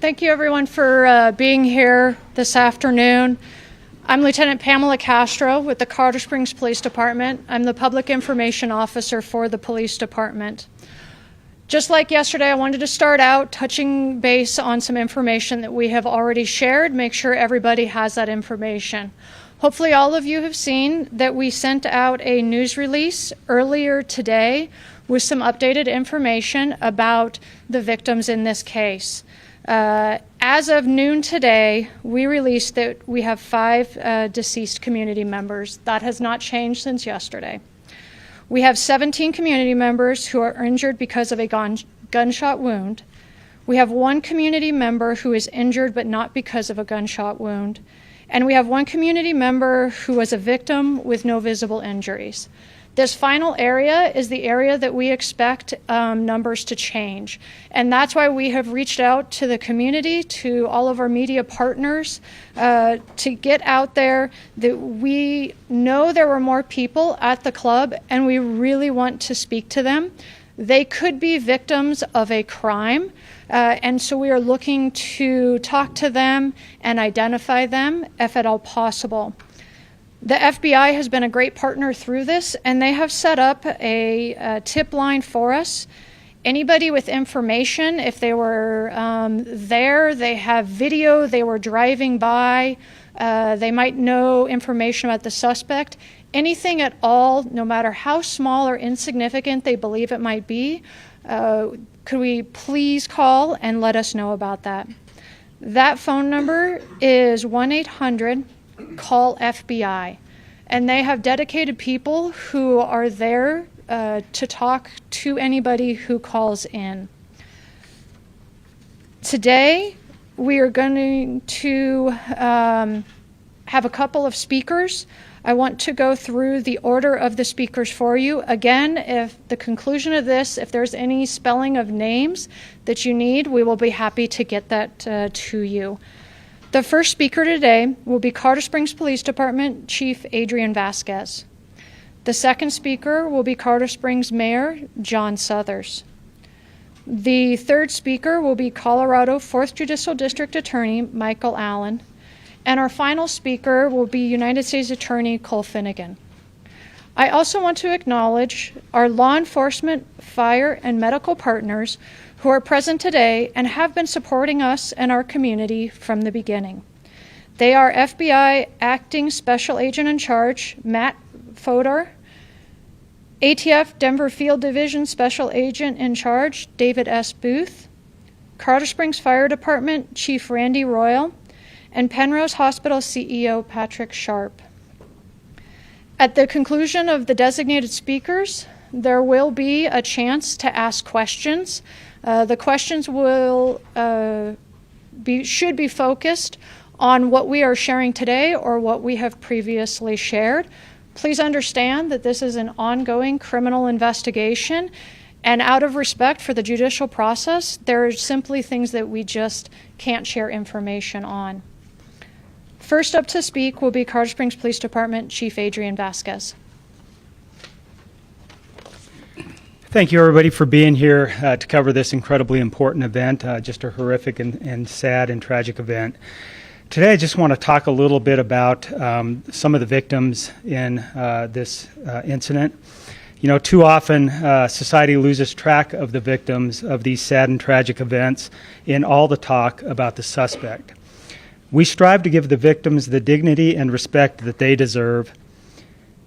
Thank you, everyone, for being here this afternoon. I'm Lieutenant Pamela Castro with the Colorado Springs Police Department. I'm the Public Information Officer for the Police Department. Just like yesterday, I wanted to start out touching base on some information that we have already shared, make sure everybody has that information. Hopefully all of you have seen that we sent out a news release earlier today with some updated information about the victims in this case. As of noon today, we released that we have 5 deceased community members. That has not changed since yesterday. We have 17 community members who are injured because of a gunshot wound. We have 1 community member who is injured but not because of a gunshot wound. And we have 1 community member who was a victim with no visible injuries. This final area is the area that we expect numbers to change. And that's why we have reached out to the community, to all of our media partners, to get out there that we know there were more people at the club and we really want to speak to them. They could be victims of a crime, and so we are looking to talk to them and identify them if at all possible. The FBI has been a great partner through this, and they have set up a tip line for us. Anybody with information, if they were there, they have video, they were driving by, they might know information about the suspect, anything at all, no matter how small or insignificant they believe it might be, could we please call and let us know about that? That phone number is 1-800-CALL-FBI, and they have dedicated people who are there to talk to anybody who calls in. Today, we are going to have a couple of speakers. I want to go through the order of the speakers for you. Again, if the conclusion of this, if there's any spelling of names that you need, we will be happy to get that to you. The first speaker today will be Colorado Springs Police Department Chief Adrian Vasquez. The second speaker will be Colorado Springs Mayor John Suthers. The third speaker will be Colorado 4th Judicial District Attorney Michael Allen. And our final speaker will be United States Attorney Cole Finnegan. I also want to acknowledge our law enforcement, fire, and medical partners who are present today and have been supporting us and our community from the beginning. They are FBI Acting Special Agent in Charge, Matt Fodor, ATF Denver Field Division Special Agent in Charge, David S. Booth, Colorado Springs Fire Department Chief Randy Royal, and Penrose Hospital CEO Patrick Sharp. At the conclusion of the designated speakers, there will be a chance to ask questions. The questions will should be focused on what we are sharing today or what we have previously shared. Please understand that this is an ongoing criminal investigation, and out of respect for the judicial process, there are simply things that we just can't share information on. First up to speak will be Colorado Springs Police Department Chief Adrian Vasquez. Thank you, everybody, for being here to cover this incredibly important event, just a horrific and sad and tragic event. Today, I just want to talk a little bit about some of the victims in this incident. You know, too often society loses track of the victims of these sad and tragic events in all the talk about the suspect. We strive to give the victims the dignity and respect that they deserve,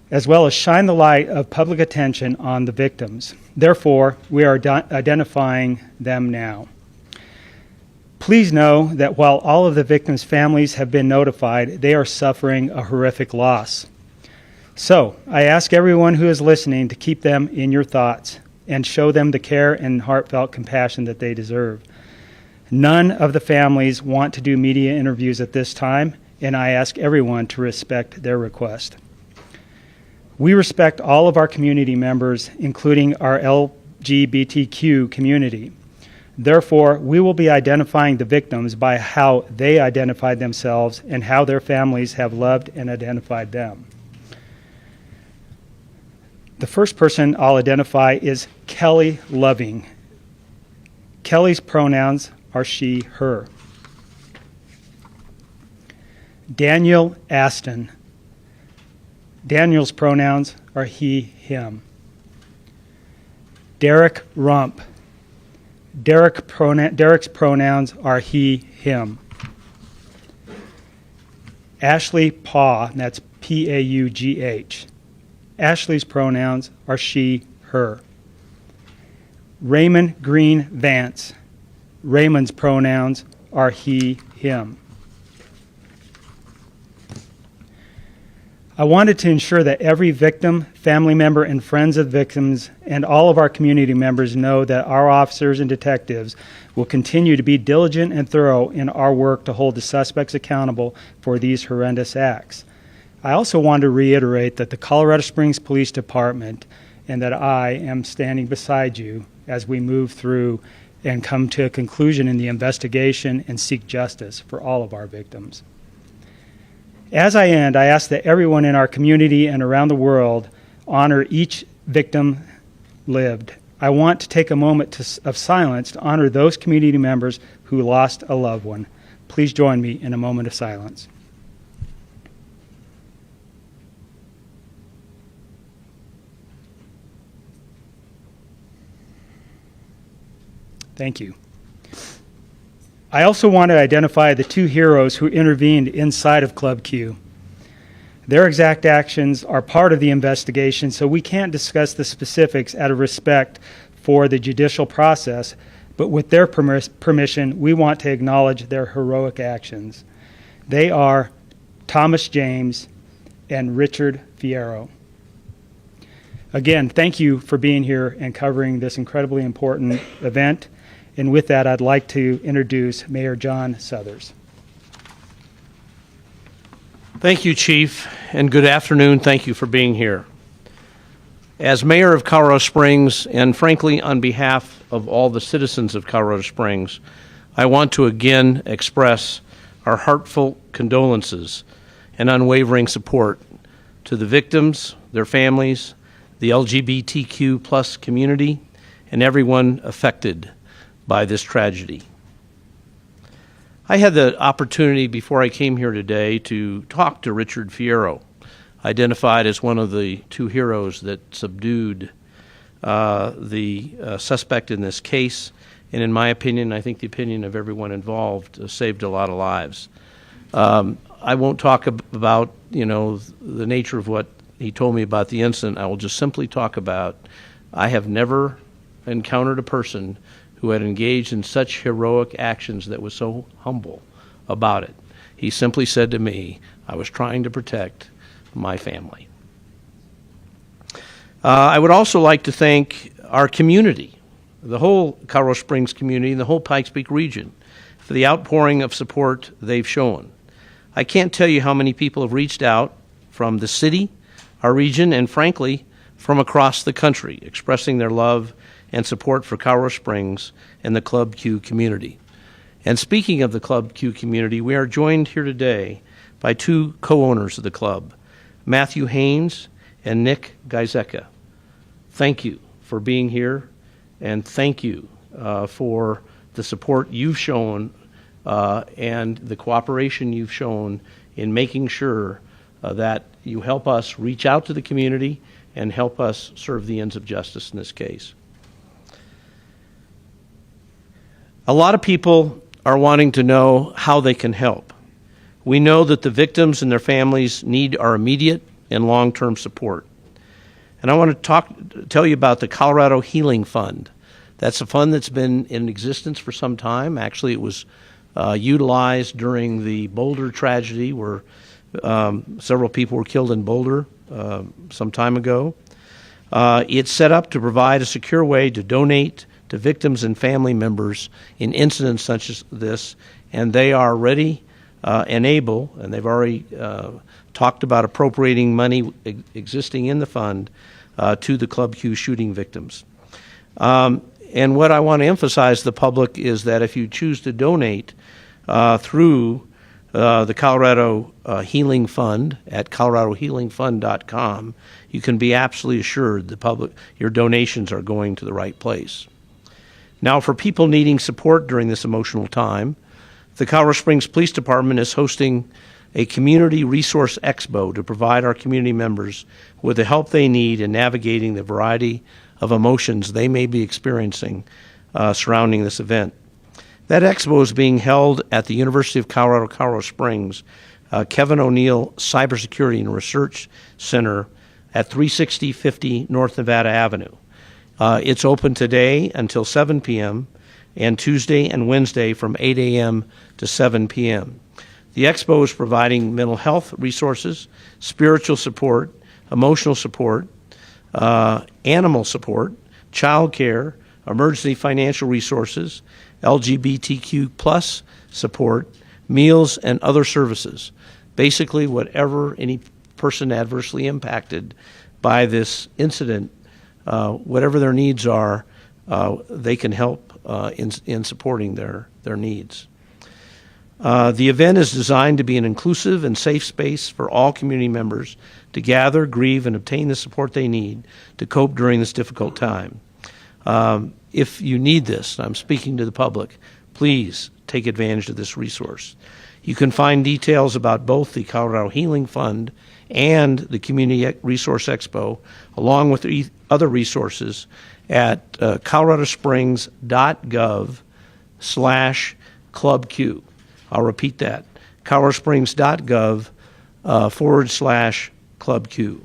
as well as shine the light of public attention on the victims. Therefore, we are identifying them now. Please know that while all of the victims' families have been notified, they are suffering a horrific loss. So, I ask everyone who is listening to keep them in your thoughts and show them the care and heartfelt compassion that they deserve. None of the families want to do media interviews at this time, and I ask everyone to respect their request. We respect all of our community members, including our LGBTQ community. Therefore, we will be identifying the victims by how they identified themselves and how their families have loved and identified them. The first person I'll identify is Kelly Loving. Kelly's pronouns are she, her. Daniel Aston. Daniel's pronouns are he, him. Derek Rump. Derek's pronouns are he, him. Ashley Paugh, and that's P-A-U-G-H. Ashley's pronouns are she, her. Raymond Green Vance. Raymond's pronouns are he, him. I wanted to ensure that every victim, family member, and friends of victims, and all of our community members know that our officers and detectives will continue to be diligent and thorough in our work to hold the suspects accountable for these horrendous acts. I also want to reiterate that the Colorado Springs Police Department and that I am standing beside you as we move through and come to a conclusion in the investigation and seek justice for all of our victims. As I end, I ask that everyone in our community and around the world honor each victim lived. I want to take a moment of silence to honor those community members who lost a loved one. Please join me in a moment of silence. Thank you. I also want to identify the two heroes who intervened inside of Club Q. Their exact actions are part of the investigation, so we can't discuss the specifics out of respect for the judicial process, but with their permission, we want to acknowledge their heroic actions. They are Thomas James and Richard Fierro. Again, thank you for being here and covering this incredibly important event. And with that, I'd like to introduce Mayor John Suthers. Thank you, Chief, and good afternoon. Thank you for being here. As Mayor of Colorado Springs, and frankly, on behalf of all the citizens of Colorado Springs, I want to again express our heartfelt condolences and unwavering support to the victims, their families, the LGBTQ plus community, and everyone affected by this tragedy. I had the opportunity before I came here today to talk to Richard Fierro, identified as one of the two heroes that subdued the suspect in this case, and in my opinion, I think the opinion of everyone involved, saved a lot of lives. I won't talk about the nature of what he told me about the incident. I will just simply talk about I have never encountered a person who had engaged in such heroic actions that was so humble about it. He simply said to me, I was trying to protect my family. I would also like to thank our community, the whole Colorado Springs community and the whole Pikes Peak region, for the outpouring of support they've shown. I can't tell you how many people have reached out from the city, our region, and frankly, from across the country, expressing their love and support for Colorado Springs and the Club Q community. And speaking of the Club Q community, we are joined here today by two co-owners of the club, Matthew Haynes and Nick Gizeka. Thank you for being here, and thank you for the support you've shown and the cooperation you've shown in making sure that you help us reach out to the community and help us serve the ends of justice in this case. A lot of people are wanting to know how they can help. We know that the victims and their families need our immediate and long-term support. And I want to tell you about the Colorado Healing Fund. That's a fund that's been in existence for some time. Actually, it was utilized during the Boulder tragedy where several people were killed in Boulder some time ago. It's set up to provide a secure way to donate to victims and family members in incidents such as this, and they are ready and able, and they've already talked about appropriating money existing in the fund to the Club Q shooting victims. And what I want to emphasize to the public is that if you choose to donate through the Colorado Healing Fund at coloradohealingfund.com, you can be absolutely assured the public, your donations are going to the right place. Now, for people needing support during this emotional time, the Colorado Springs Police Department is hosting a community resource expo to provide our community members with the help they need in navigating the variety of emotions they may be experiencing surrounding this event. That expo is being held at the University of Colorado Springs, Kevin O'Neill Cybersecurity and Research Center at 36050 North Nevada Avenue. It's open today until 7 p.m. and Tuesday and Wednesday from 8 a.m. to 7 p.m. The expo is providing mental health resources, spiritual support, emotional support, animal support, child care, emergency financial resources, LGBTQ plus support, meals, and other services. Basically, whatever any person adversely impacted by this incident, whatever their needs are, they can help in supporting their needs. The event is designed to be an inclusive and safe space for all community members to gather, grieve, and obtain the support they need to cope during this difficult time. If you need this, I'm speaking to the public, please take advantage of this resource. You can find details about both the Colorado Healing Fund and the Community Resource Expo, along with other resources at coloradosprings.gov/ClubQ. I'll repeat that, coloradosprings.gov/ClubQ.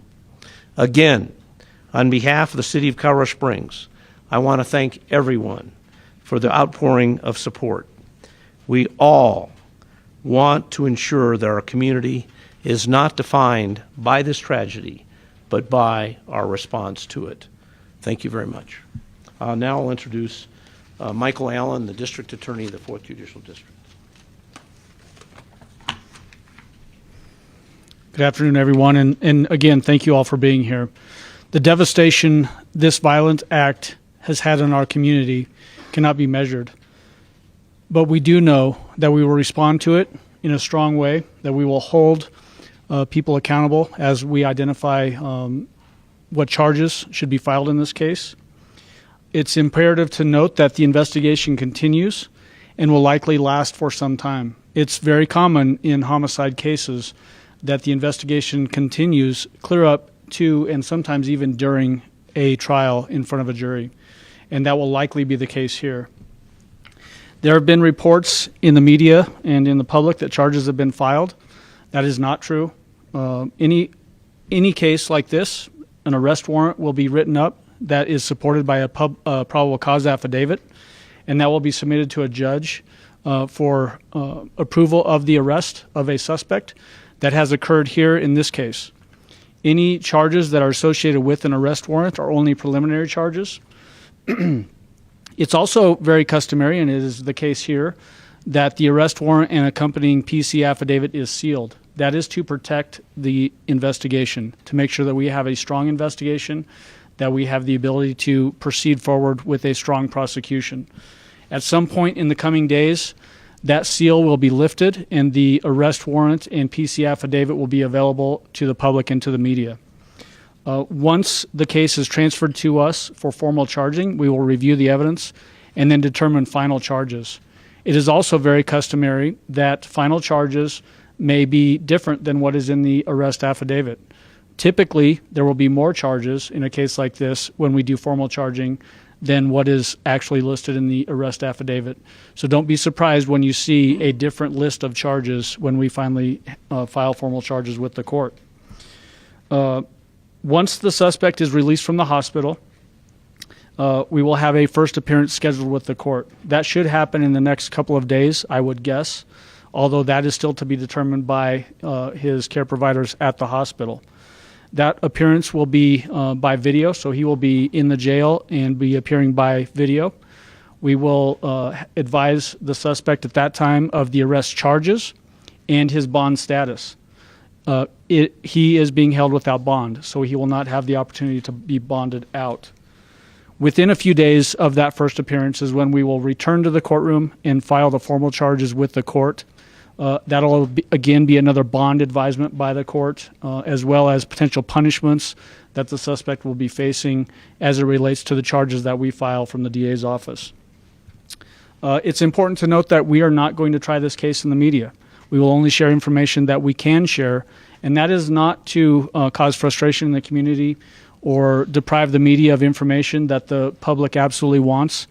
Again, on behalf of the City of Colorado Springs, I want to thank everyone for the outpouring of support. We all want to ensure that our community is not defined by this tragedy, but by our response to it. Thank you very much. Now I'll introduce Michael Allen, the District Attorney of the 4th Judicial District. Good afternoon, everyone, and again, thank you all for being here. The devastation this violent act has had on our community cannot be measured, but we do know that we will respond to it in a strong way, that we will hold people accountable as we identify what charges should be filed in this case. It's imperative to note that the investigation continues and will likely last for some time. It's very common in homicide cases that the investigation continues clear up to and sometimes even during a trial in front of a jury, and that will likely be the case here. There have been reports in the media and in the public that charges have been filed. That is not true. Any case like this, an arrest warrant will be written up that is supported by a probable cause affidavit, and that will be submitted to a judge for approval of the arrest of a suspect. That has occurred here in this case. Any charges that are associated with an arrest warrant are only preliminary charges. It's also very customary, and it is the case here, that the arrest warrant and accompanying PC affidavit is sealed. That is to protect the investigation, to make sure that we have a strong investigation, that we have the ability to proceed forward with a strong prosecution. At some point in the coming days, that seal will be lifted and the arrest warrant and PC affidavit will be available to the public and to the media. Once the case is transferred to us for formal charging, we will review the evidence and then determine final charges. It is also very customary that final charges may be different than what is in the arrest affidavit. Typically, there will be more charges in a case like this when we do formal charging than what is actually listed in the arrest affidavit. So don't be surprised when you see a different list of charges when we finally file formal charges with the court. Once the suspect is released from the hospital, we will have a first appearance scheduled with the court. That should happen in the next couple of days, I would guess, although that is still to be determined by his care providers at the hospital. That appearance will be by video, so he will be in the jail and be appearing by video. We will advise the suspect at that time of the arrest charges and his bond status. He is being held without bond, so he will not have the opportunity to be bonded out. Within a few days of that first appearance is when we will return to the courtroom and file the formal charges with the court. That'll again be another bond advisement by the court, as well as potential punishments that the suspect will be facing as it relates to the charges that we file from the DA's office. It's important to note that we are not going to try this case in the media. We will only share information that we can share, and that is not to cause frustration in the community or deprive the media of information that the public absolutely wants.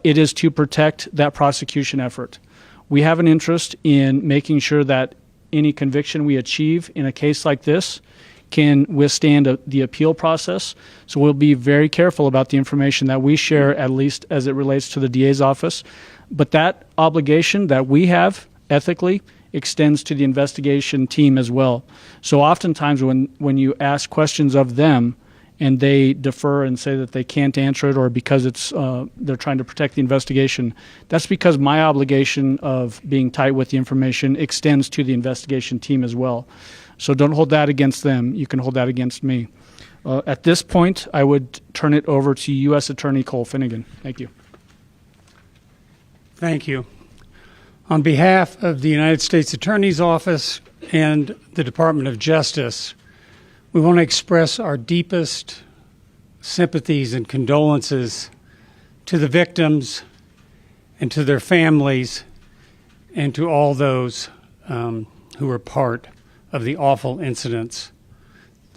It is to protect that prosecution effort. We have an interest in making sure that any conviction we achieve in a case like this can withstand the appeal process. So we'll be very careful about the information that we share, at least as it relates to the DA's office. But that obligation that we have ethically extends to the investigation team as well. So oftentimes when you ask questions of them and they defer and say that they can't answer it, or because it's they're trying to protect the investigation, that's because my obligation of being tight with the information extends to the investigation team as well. So don't hold that against them. You can hold that against me. At this point, I would turn it over to U.S. Attorney Cole Finnegan. Thank you. Thank you. On behalf of the United States Attorney's Office and the Department of Justice, we want to express our deepest sympathies and condolences to the victims and to their families and to all those who were part of the awful incidents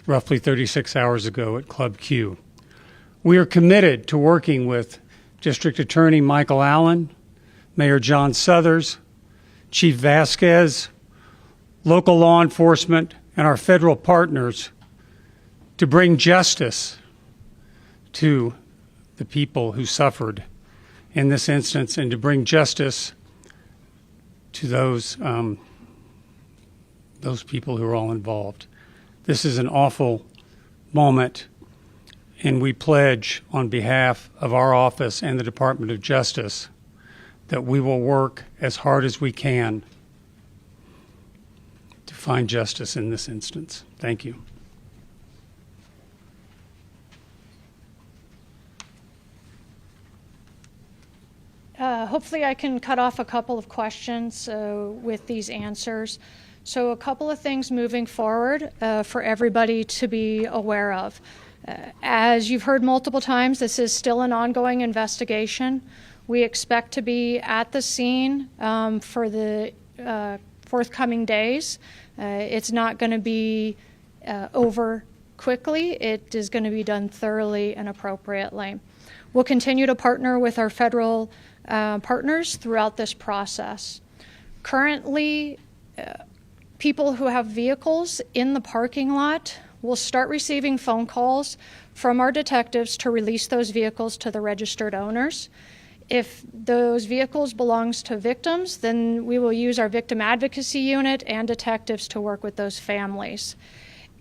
roughly 36 hours ago at Club Q. We are committed to working with District Attorney Michael Allen, Mayor John Suthers, Chief Vasquez, local law enforcement, and our federal partners to bring justice to the people who suffered in this instance, and to bring justice to those people who are all involved. This is an awful moment, and we pledge on behalf of our office and the Department of Justice that we will work as hard as we can to find justice in this instance. Thank you. Hopefully I can cut off a couple of questions with these answers. So a couple of things moving forward for everybody to be aware of. As you've heard multiple times, this is still an ongoing investigation. We expect to be at the scene for the forthcoming days. It's not going to be over quickly. It is going to be done thoroughly and appropriately. We'll continue to partner with our federal partners throughout this process. Currently, people who have vehicles in the parking lot will start receiving phone calls from our detectives to release those vehicles to the registered owners. If those vehicles belongs to victims, then we will use our victim advocacy unit and detectives to work with those families.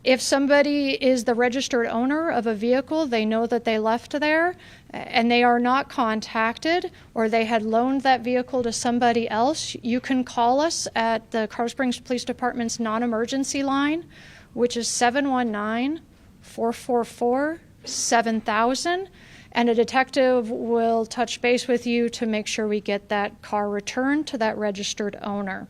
If somebody is the registered owner of a vehicle, they know that they left there and they are not contacted, or they had loaned that vehicle to somebody else, you can call us at the Colorado Springs Police Department's non-emergency line, which is 719-444-7000, and a detective will touch base with you to make sure we get that car returned to that registered owner.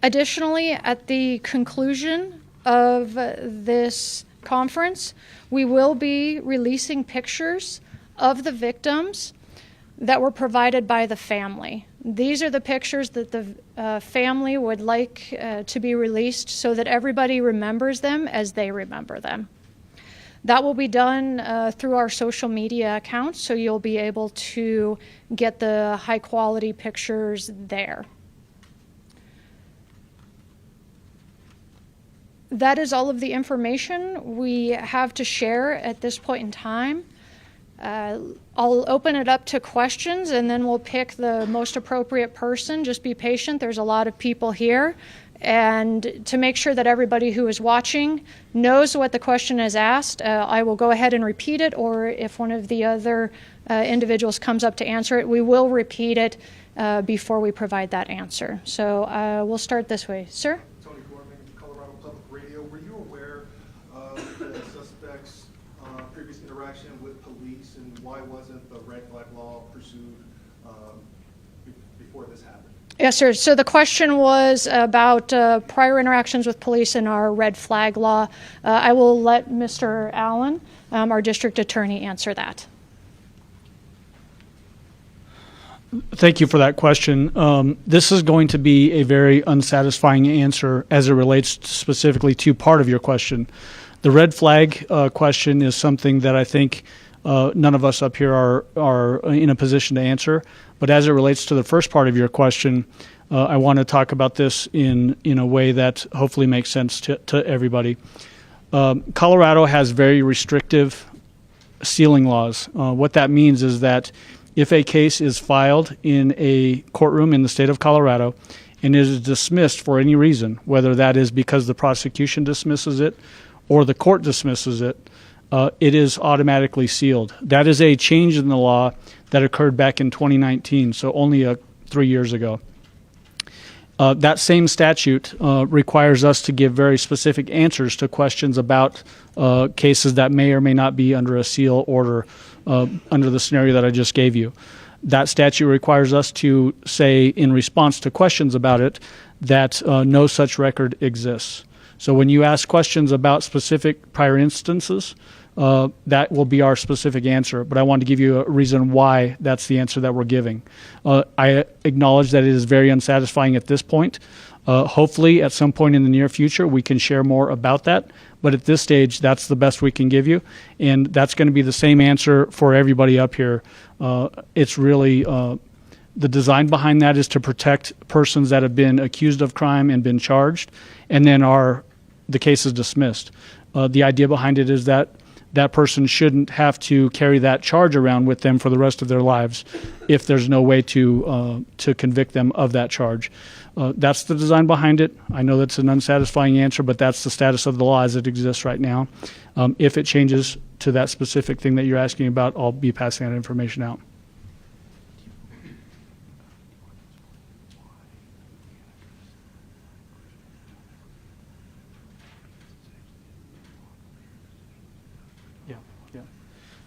Additionally, at the conclusion of this conference, we will be releasing pictures of the victims that were provided by the family. These are the pictures that the family would like to be released so that everybody remembers them as they remember them. That will be done through our social media accounts, so you'll be able to get the high quality pictures there. That is all of the information we have to share at this point in time. I'll open it up to questions, and then we'll pick the most appropriate person. Just be patient. There's a lot of people here. And to make sure that everybody who is watching knows what the question is asked, I will go ahead and repeat it, or if one of the other individuals comes up to answer it, we will repeat it before we provide that answer. So we'll start this way. Sir? Why wasn't the red flag law pursued before this happened? Yes, sir. So the question was about prior interactions with police and our red flag law. I will let Mr. Allen, our district attorney, answer that. Thank you for that question. This is going to be a very unsatisfying answer as it relates specifically to part of your question. The red flag question is something that I think none of us up here are in a position to answer. But as it relates to the first part of your question, I want to talk about this in a way that hopefully makes sense to everybody. Colorado has very restrictive sealing laws. What that means is that if a case is filed in a courtroom in the state of Colorado and it is dismissed for any reason, whether that is because the prosecution dismisses it or the court dismisses it, it is automatically sealed. That is a change in the law that occurred back in 2019, so only 3 years ago. That same statute requires us to give very specific answers to questions about cases that may or may not be under a seal order under the scenario that I just gave you. That statute requires us to say in response to questions about it that no such record exists. So when you ask questions about specific prior instances, that will be our specific answer, but I want to give you a reason why that's the answer that we're giving. I acknowledge that it is very unsatisfying at this point. Hopefully, at some point in the near future, we can share more about that, but at this stage, that's the best we can give you, and that's going to be the same answer for everybody up here. It's really the design behind that is to protect persons that have been accused of crime and been charged, and then the case is dismissed. The idea behind it is that that person shouldn't have to carry that charge around with them for the rest of their lives if there's no way to convict them of that charge. That's the design behind it. I know that's an unsatisfying answer, but that's the status of the law as it exists right now. If it changes to that specific thing that you're asking about, I'll be passing that information out.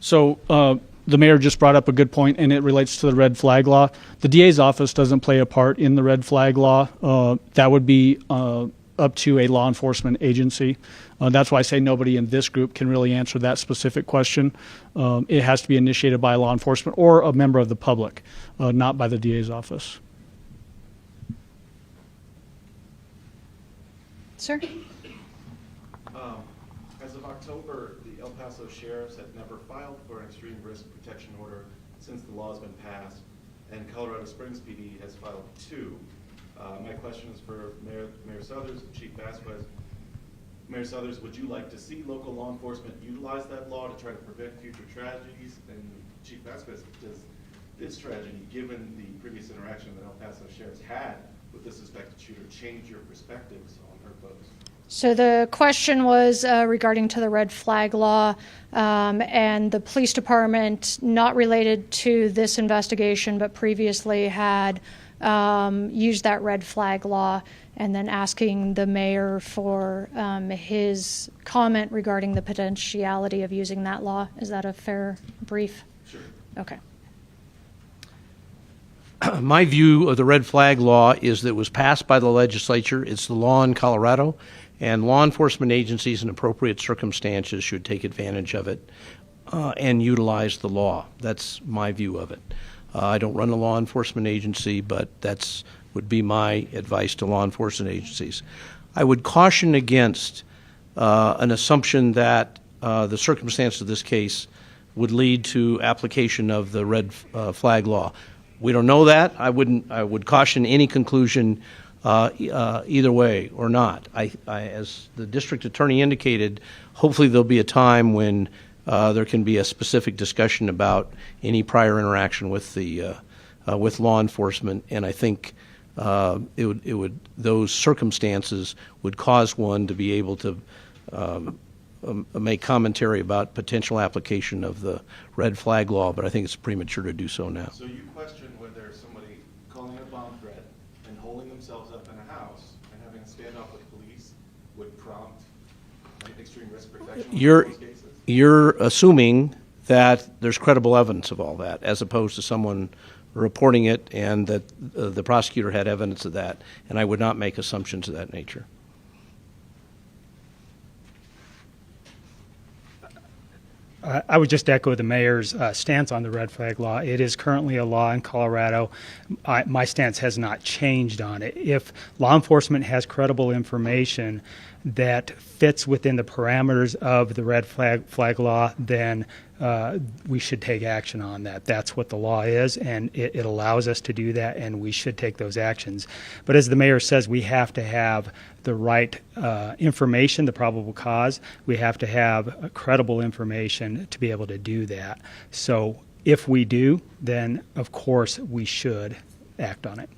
So the mayor just brought up a good point, and it relates to the red flag law. The DA's office doesn't play a part in the red flag law. That would be up to a law enforcement agency. That's why I say nobody in this group can really answer that specific question. It has to be initiated by law enforcement or a member of the public, not by the DA's office. Sir? As of October, the El Paso sheriffs had never filed for an extreme risk protection order since the law has been passed, and Colorado Springs PD has filed 2. My question is for Mayor Southers and Chief Vasquez. Mayor Southers, would you like to see local law enforcement utilize that law to try to prevent future tragedies? And Chief Vasquez, does this tragedy, given the previous interaction that El Paso sheriffs had with the suspected shooter, change your perspectives on her post? So the question was regarding to the red flag law and the police department, not related to this investigation, but previously had used that red flag law, and then asking the mayor for his comment regarding the potentiality of using that law. Is that a fair brief? Sure. Okay. My view of the red flag law is that it was passed by the legislature. It's the law in Colorado, and law enforcement agencies in appropriate circumstances should take advantage of it and utilize the law. That's my view of it. I don't run a law enforcement agency, but that's would be my advice to law enforcement agencies. I would caution against an assumption that the circumstance of this case would lead to application of the red flag law. We don't know that. I would caution any conclusion either way or not. As the district attorney indicated, hopefully there'll be a time when there can be a specific discussion about any prior interaction with the with law enforcement, and I think those circumstances would cause one to be able to make commentary about potential application of the red flag law, but I think it's premature to do so now. So you question whether somebody calling a bomb threat and holding themselves up in a house and having a standoff with police would prompt an extreme risk protection in those cases? You're assuming that there's credible evidence of all that, as opposed to someone reporting it and that the prosecutor had evidence of that, and I would not make assumptions of that nature. I would just echo the mayor's stance on the red flag law. It is currently a law in Colorado. My stance has not changed on it. If law enforcement has credible information that fits within the parameters of the red flag law, then we should take action on that. That's what the law is, and it allows us to do that, and we should take those actions. But as the mayor says, we have to have the right information, the probable cause. We have to have credible information to be able to do that. So if we do, then of course we should act on it.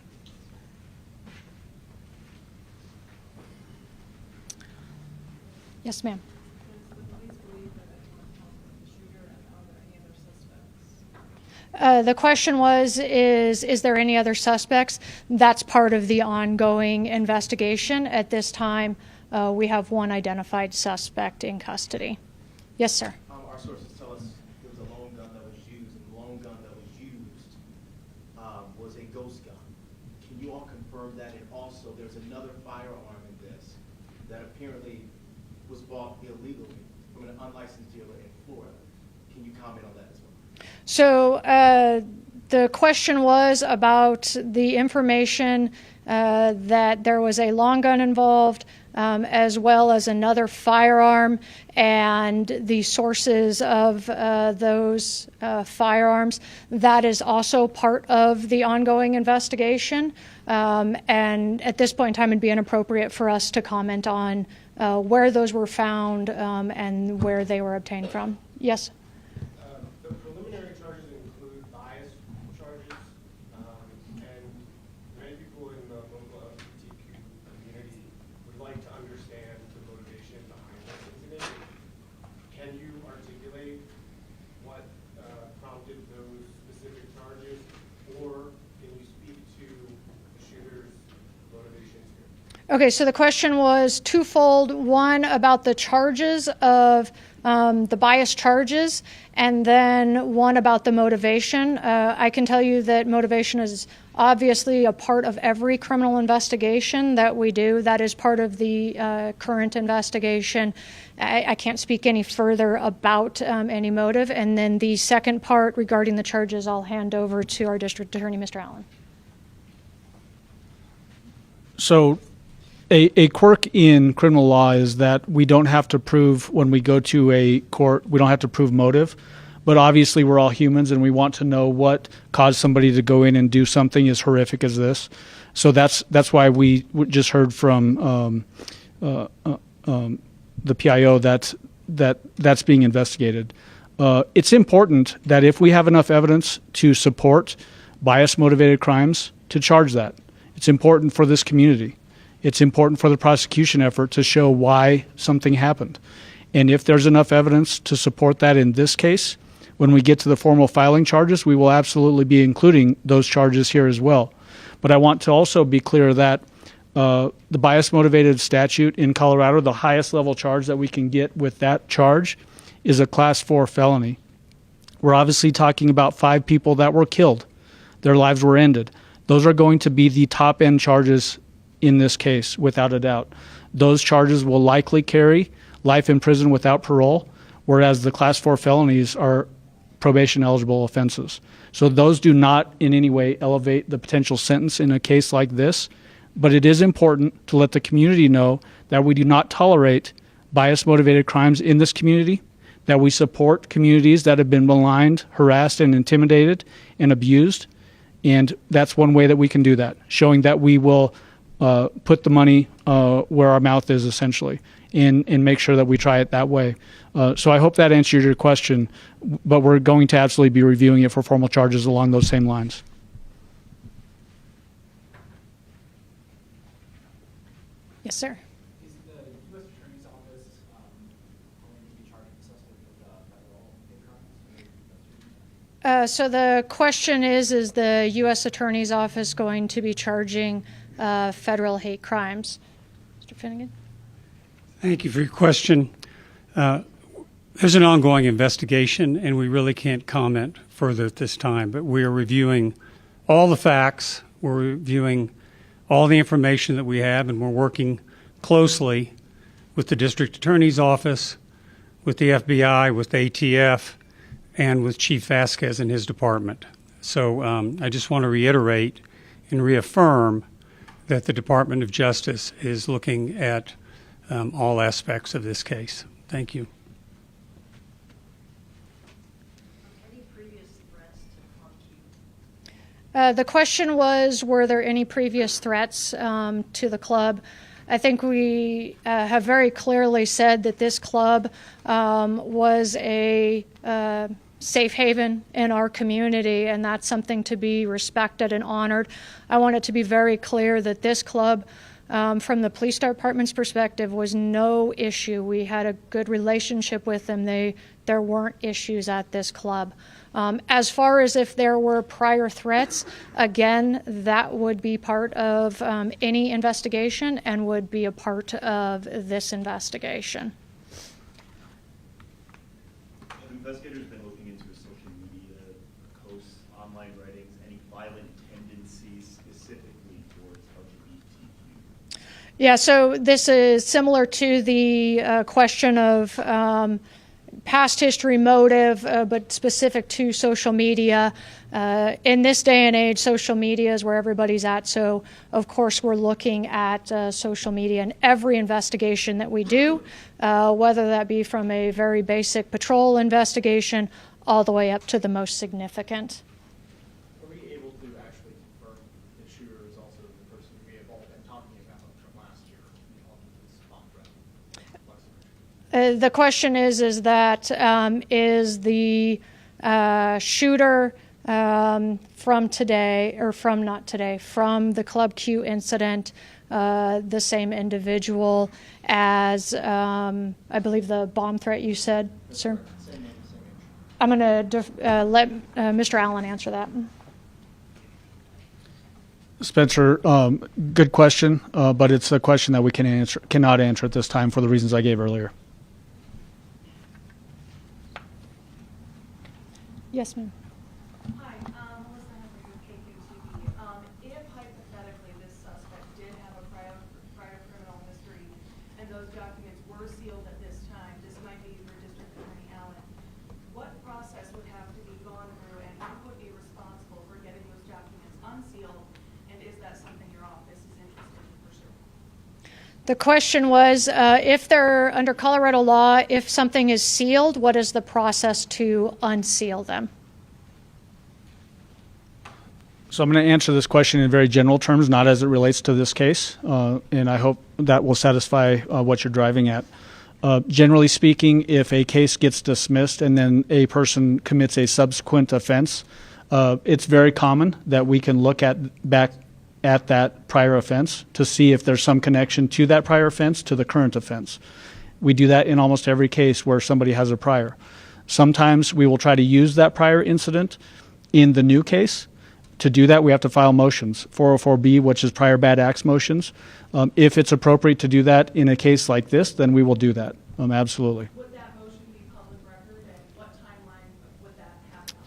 Yes, ma'am. The question was, is there any other suspects? That's part of the ongoing investigation. At this time, we have one identified suspect in custody. Yes, sir. Our sources tell us there was a lone gun that was used, and the lone gun that was used was a ghost gun. Can you all confirm that? And also, there's another firearm in this that apparently was bought illegally from an unlicensed dealer in Florida. Can you comment on that as well? So the question was about the information that there was a long gun involved, as well as another firearm, and the sources of those firearms. That is also part of the ongoing investigation. And at this point in time, it'd be inappropriate for us to comment on where those were found and where they were obtained from. Yes? The preliminary charges include bias charges, and many people in the local LGBTQ community would like to understand the motivation behind this incident. Can you articulate what prompted those specific charges, or can you speak to the shooter's motivations here? Okay, so the question was twofold. One, about the charges of the bias charges, and then one about the motivation. I can tell you that motivation is obviously a part of every criminal investigation that we do. That is part of the current investigation. I can't speak any further about any motive. And then the second part regarding the charges, I'll hand over to our district attorney, Mr. Allen. So a quirk in criminal law is that we don't have to prove, when we go to a court, we don't have to prove motive. But obviously we're all humans, and we want to know what caused somebody to go in and do something as horrific as this. So that's why we just heard from the PIO that's being investigated. It's important that if we have enough evidence to support bias-motivated crimes, to charge that. It's important for this community. It's important for the prosecution effort to show why something happened. And if there's enough evidence to support that in this case, when we get to the formal filing charges, we will absolutely be including those charges here as well. But I want to also be clear that the bias-motivated statute in Colorado, the highest level charge that we can get with that charge is a Class 4 felony. We're obviously talking about 5 people that were killed. Their lives were ended. Those are going to be the top-end charges in this case, without a doubt. Those charges will likely carry life in prison without parole, whereas the Class 4 felonies are probation-eligible offenses. So those do not in any way elevate the potential sentence in a case like this, but it is important to let the community know that we do not tolerate bias-motivated crimes in this community, that we support communities that have been maligned, harassed, and intimidated and abused, and that's one way that we can do that, showing that we will put the money where our mouth is, essentially, and make sure that we try it that way. So I hope that answered your question, but we're going to absolutely be reviewing it for formal charges along those same lines. Yes, sir. Is the U.S. Attorney's Office going to be charging the suspect with federal hate crimes? So the question is the U.S. Attorney's Office going to be charging federal hate crimes? Mr. Finnegan? Thank you for your question. There's an ongoing investigation, and we really can't comment further at this time, but we are reviewing all the facts. We're reviewing all the information that we have, and we're working closely with the District Attorney's Office, with the FBI, with ATF, and with Chief Vasquez and his department. So I just want to reiterate and reaffirm that the Department of Justice is looking at all aspects of this case. Thank you. Any previous threats to Club Q? The question was, were there any previous threats to the club? I think we have very clearly said that this club was a safe haven in our community, and that's something to be respected and honored. I want it to be very clear that this club, from the police department's perspective, was no issue. We had a good relationship with them. There weren't issues at this club. As far as if there were prior threats, again, that would be part of any investigation and would be a part of this investigation. Have investigators been looking into social media posts, online writings, any violent tendencies specifically towards LGBTQ? Yeah, so this is similar to the question of past history, motive, but specific to social media. In this day and age, social media is where everybody's at. So, of course, we're looking at social media in every investigation that we do, whether that be from a very basic patrol investigation all the way up to the most significant. Are we able to actually confirm the shooter is also the person we have all been talking about from last year on this bomb threat? The question is that is the shooter from today, or from not today, from the Club Q incident, the same individual as, I believe, the bomb threat you said, sir? Same name, same age. I'm going to let Mr. Allen answer that. Spencer, good question, but it's a question that we cannot answer at this time for the reasons I gave earlier. Yes, ma'am. Hi, Melissa Henry with KQTV. If hypothetically this suspect did have a prior criminal history and those documents were sealed at this time, this might be for District Attorney Allen, what process would have to be gone through and who would be responsible for getting those documents unsealed, and is that something your office is interested in pursuing? The question was, if they're under Colorado law, if something is sealed, what is the process to unseal them? So I'm going to answer this question in very general terms, not as it relates to this case, and I hope that will satisfy what you're driving at. Generally speaking, if a case gets dismissed and then a person commits a subsequent offense, it's very common that we can look back at that prior offense to see if there's some connection to that prior offense to the current offense. We do that in almost every case where somebody has a prior. Sometimes we will try to use that prior incident in the new case. To do that, we have to file motions, 404B, which is prior bad acts motions. If it's appropriate to do that in a case like this, then we will do that. Absolutely. Would that motion be public record, and what timeline would that happen on?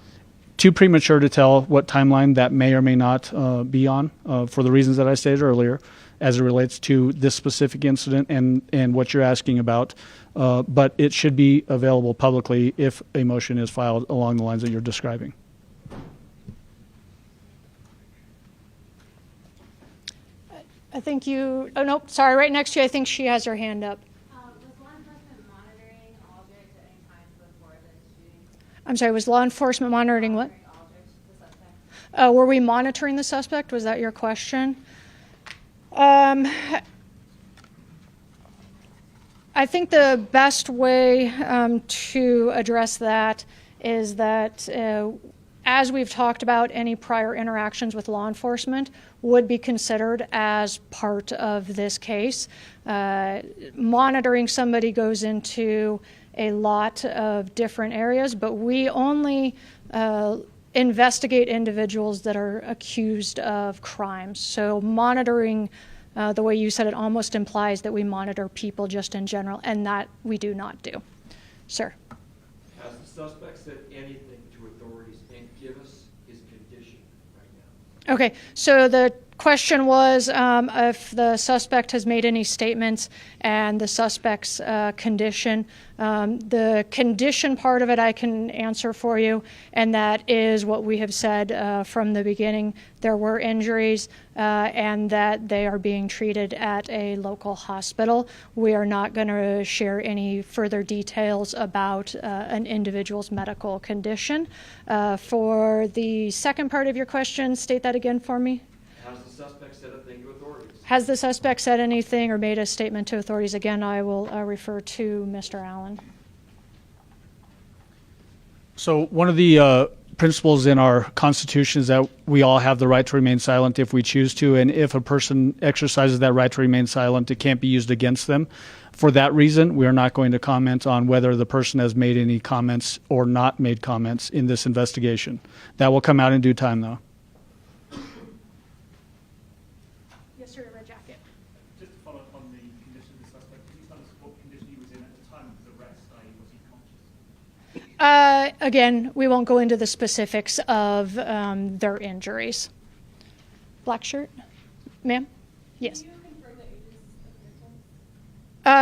Too premature to tell what timeline that may or may not be on for the reasons that I stated earlier as it relates to this specific incident and what you're asking about. But it should be available publicly if a motion is filed along the lines that you're describing. I think you, oh, nope, sorry, right next to you, I think she has her hand up. Was law enforcement monitoring objects at any time before the shooting? I'm sorry, was law enforcement monitoring what? Objects, the suspect? Were we monitoring the suspect? Was that your question? I think the best way to address that is that as we've talked about, any prior interactions with law enforcement would be considered as part of this case. Monitoring somebody goes into a lot of different areas, but we only investigate individuals that are accused of crimes. So monitoring, the way you said it, almost implies that we monitor people just in general, and that we do not do. Sir. Has the suspect said anything to authorities, and give us his condition right now? Okay, so the question was if the suspect has made any statements and the suspect's condition. The condition part of it I can answer for you, and that is what we have said from the beginning. There were injuries and that they are being treated at a local hospital. We are not going to share any further details about an individual's medical condition. For the second part of your question, state that again for me. Has the suspect said a thing to authorities? Has the suspect said anything or made a statement to authorities? Again, I will refer to Mr. Allen. So one of the principles in our Constitution is that we all have the right to remain silent if we choose to, and if a person exercises that right to remain silent, it can't be used against them. For that reason, we are not going to comment on whether the person has made any comments or not made comments in this investigation. That will come out in due time, though. Yes, sir, red jacket. Just to follow up on the condition of the suspect, could you tell us what condition he was in at the time of his arrest, i.e. was he conscious? Again, we won't go into the specifics of their injuries. Black shirt? Ma'am? Yes. Can you confirm the ages of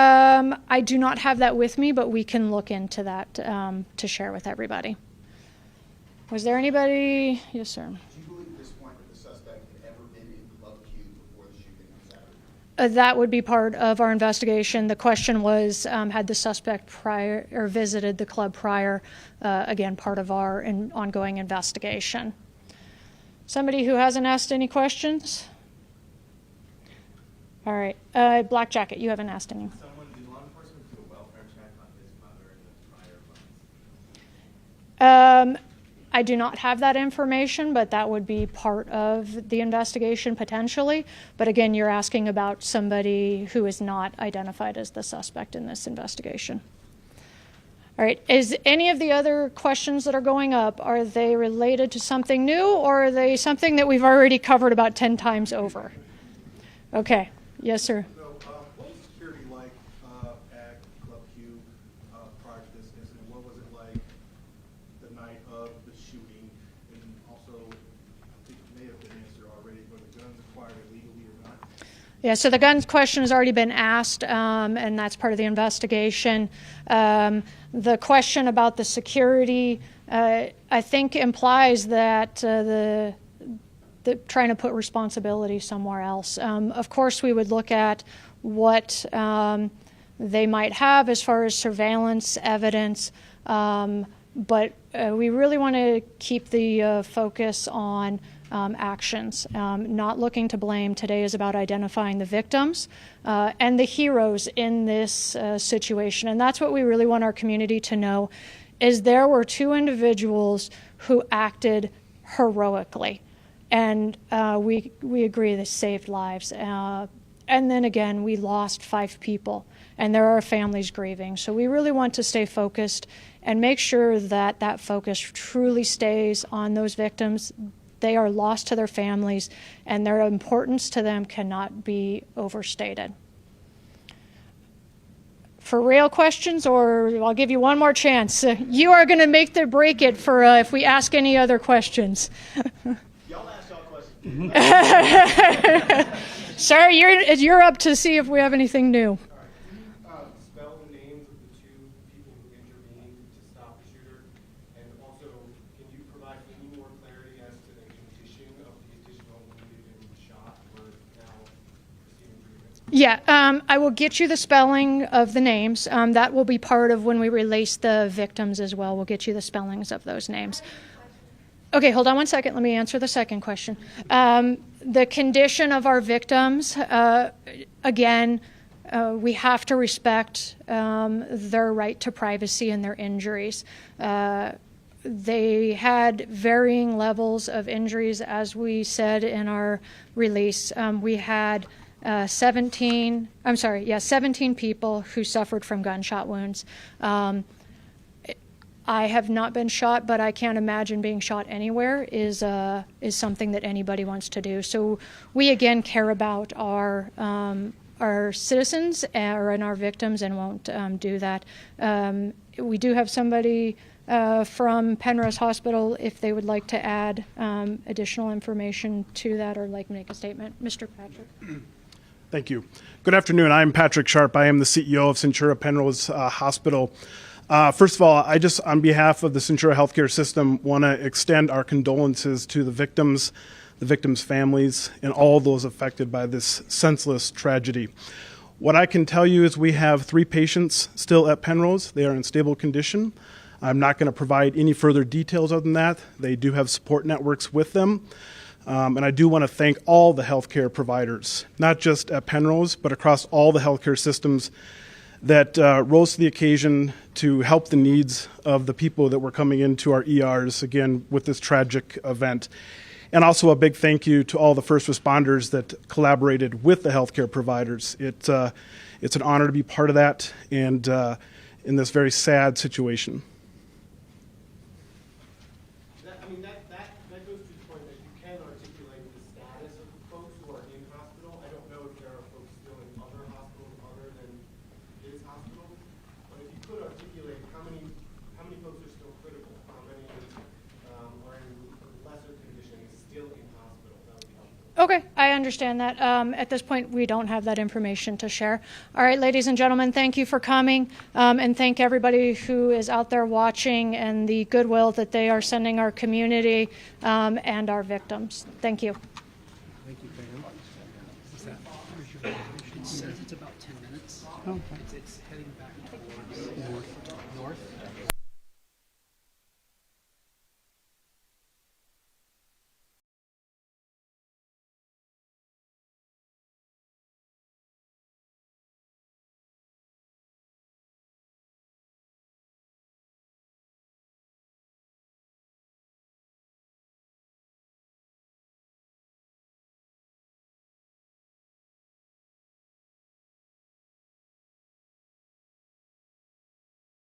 victims? I do not have that with me, but we can look into that to share with everybody. Was there anybody? Yes, sir. Do you believe at this point that the suspect had ever been in Club Q before the shooting on Saturday? That would be part of our investigation. The question was, had the suspect prior or visited the club prior? Again, part of our ongoing investigation. Somebody who hasn't asked any questions? All right. Black jacket, you haven't asked any. Did law enforcement do a welfare check on his mother in the prior months? I do not have that information, but that would be part of the investigation potentially. But again, you're asking about somebody who is not identified as the suspect in this investigation. All right, is any of the other questions that are going up, are they related to something new, or are they something that we've already covered about 10 times over? Okay, yes, sir. So, what was security like at Club Q prior to this incident? What was it like the night of the shooting? And also, I think it may have been answered already, were the guns acquired illegally or not? Yeah, so the guns question has already been asked, and that's part of the investigation. The question about the security, I think, implies that the trying to put responsibility somewhere else. Of course, we would look at what they might have as far as surveillance evidence, but we really want to keep the focus on actions, not looking to blame. Today is about identifying the victims and the heroes in this situation. And that's what we really want our community to know, is there were two individuals who acted heroically. And we agree this saved lives. And then again, we lost 5 people, and there are families grieving. So we really want to stay focused and make sure that that focus truly stays on those victims. They are lost to their families, and their importance to them cannot be overstated. For real questions, or I'll give you one more chance. You are going to make the break it for if we ask any other questions. Y'all ask y'all questions. Sir, you're up to see if we have anything new. All right. Can you spell the names of the 2 people who intervened to stop the shooter? And also, can you provide any more clarity as to the condition of the additional wounded and shot who are now receiving treatment? Yeah, I will get you the spelling of the names. That will be part of when we release the victims as well. We'll get you the spellings of those names. Okay, hold on one second. Let me answer the second question. The condition of our victims, again, we have to respect their right to privacy and their injuries. They had varying levels of injuries, as we said in our release. We had 17 people who suffered from gunshot wounds. I have not been shot, but I can't imagine being shot anywhere is something that anybody wants to do. So we again care about our citizens and our victims, and won't do that. We do have somebody from Penrose Hospital if they would like to add additional information to that or like make a statement. Mr. Patrick. Thank you. Good afternoon. I'm Patrick Sharp. I am the CEO of Centura Penrose Hospital. First of all, I just, on behalf of the Centura healthcare system, want to extend our condolences to the victims' families, and all those affected by this senseless tragedy. What I can tell you is we have 3 patients still at Penrose. They are in stable condition. I'm not going to provide any further details other than that. They do have support networks with them. And I do want to thank all the healthcare providers, not just at Penrose, but across all the healthcare systems that rose to the occasion to help the needs of the people that were coming into our ERs, again, with this tragic event. And also a big thank you to all the first responders that collaborated with the healthcare providers. It's an honor to be part of that and in this very sad situation. That goes to the point that you can articulate the status of the folks who are in hospital. I don't know if there are folks still in other hospitals other than his hospital, but if you could articulate how many folks are still critical, how many are in lesser conditions still in hospital, that would be helpful. Okay, I understand that. At this point, we don't have that information to share. All right, ladies and gentlemen, thank you for coming, and thank everybody who is out there watching and the goodwill that they are sending our community and our victims. Thank you. Thank you, Pam. It says it's about 10 minutes. Okay.